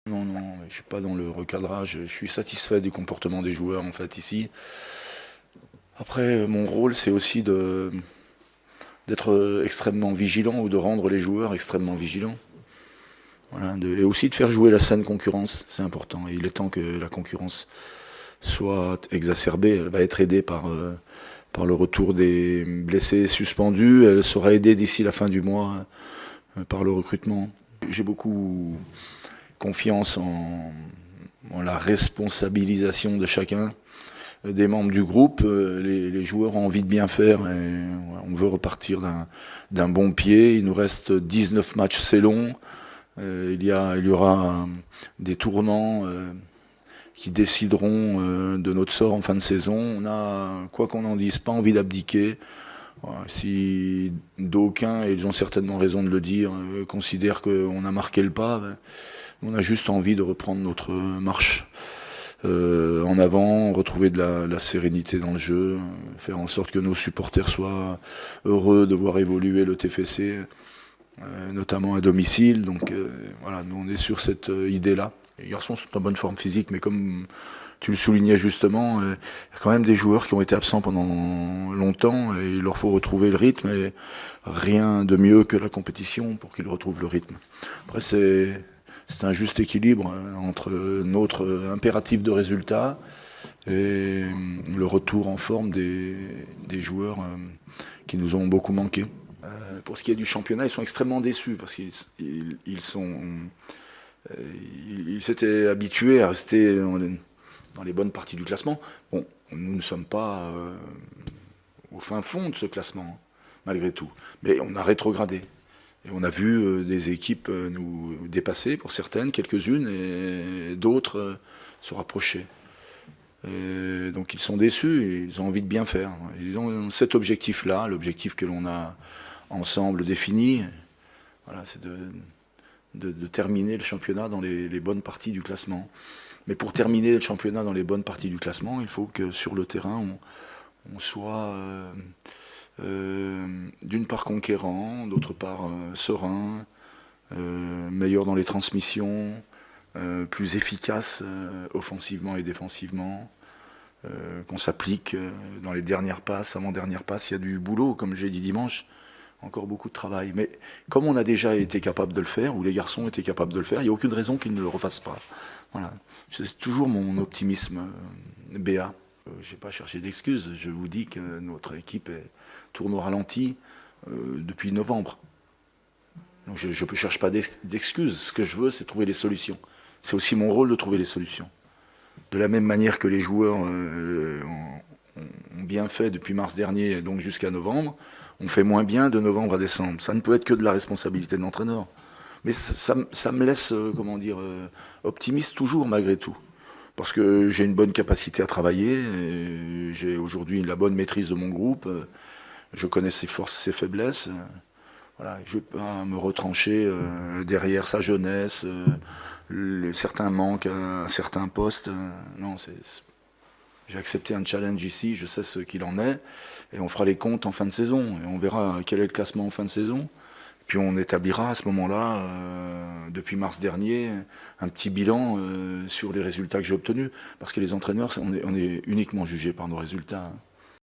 Non, non, je ne suis pas dans le recadrage. Je suis satisfait du comportement des joueurs en fait ici. Après, mon rôle, c'est aussi d'être extrêmement vigilant ou de rendre les joueurs extrêmement vigilants. Voilà, et aussi de faire jouer la saine concurrence, c'est important. Et il est temps que la concurrence soit exacerbée. Elle va être aidée par le retour des blessés suspendus. Elle sera aidée d'ici la fin du mois par le recrutement. J'ai beaucoup confiance en la responsabilisation de chacun des membres du groupe. Les joueurs ont envie de bien faire et on veut repartir d'un bon pied. Il nous reste 19 matchs, c'est long. Il y aura des tournants qui décideront de notre sort en fin de saison. On a, quoi qu'on en dise, pas envie d'abdiquer. Si d'aucuns, et ils ont certainement raison de le dire, considèrent qu'on a marqué le pas, on a juste envie de reprendre notre marche en avant, retrouver de la sérénité dans le jeu, faire en sorte que nos supporters soient heureux de voir évoluer le TFC, notamment à domicile. Donc voilà, nous on est sur cette idée-là. Les garçons sont en bonne forme physique, mais comme tu le soulignais justement, il y a quand même des joueurs qui ont été absents pendant longtemps et il leur faut retrouver le rythme et rien de mieux que la compétition pour qu'ils retrouvent le rythme. Après c'est un juste équilibre entre notre impératif de résultat et le retour en forme des joueurs qui nous ont beaucoup manqué. Pour ce qui est du championnat, ils sont extrêmement déçus parce qu'ils s'étaient habitués à rester dans les bonnes parties du classement. Bon, nous ne sommes pas au fin fond de ce classement, malgré tout. Mais on a rétrogradé. Et on a vu des équipes nous dépasser, pour certaines, quelques-unes, et d'autres se rapprocher. Et donc ils sont déçus, ils ont envie de bien faire. Ils ont cet objectif-là, l'objectif que l'on a ensemble défini, voilà, c'est de terminer le championnat dans les bonnes parties du classement. Mais pour terminer le championnat dans les bonnes parties du classement, il faut que sur le terrain, on soit d'une part conquérant, d'autre part serein, meilleur dans les transmissions, plus efficace offensivement et défensivement, qu'on s'applique dans les dernières passes, avant-dernières passes. Il y a du boulot, comme j'ai dit dimanche, encore beaucoup de travail. Mais comme on a déjà été capable de le faire, ou les garçons étaient capables de le faire, il n'y a aucune raison qu'ils ne le refassent pas. Voilà. C'est toujours mon optimisme béat. Je n'ai pas cherché d'excuses. Je vous dis que notre équipe tourne au ralenti depuis novembre. Donc je ne cherche pas d'excuses. Ce que je veux, c'est trouver les solutions. C'est aussi mon rôle de trouver les solutions. De la même manière que les joueurs ont bien fait depuis mars dernier, donc jusqu'à novembre, on fait moins bien de novembre à décembre. Ça ne peut être que de la responsabilité de l'entraîneur. Mais ça me laisse, comment dire, optimiste toujours malgré tout. Parce que j'ai une bonne capacité à travailler, j'ai aujourd'hui la bonne maîtrise de mon groupe, je connais ses forces, ses faiblesses. Voilà, je ne vais pas me retrancher derrière sa jeunesse, certains manques à certains postes. Non, j'ai accepté un challenge ici, je sais ce qu'il en est, et on fera les comptes en fin de saison, et on verra quel est le classement en fin de saison. Puis on établira à ce moment-là, depuis mars dernier, un petit bilan sur les résultats que j'ai obtenus. Parce que les entraîneurs, on est uniquement jugés par nos résultats.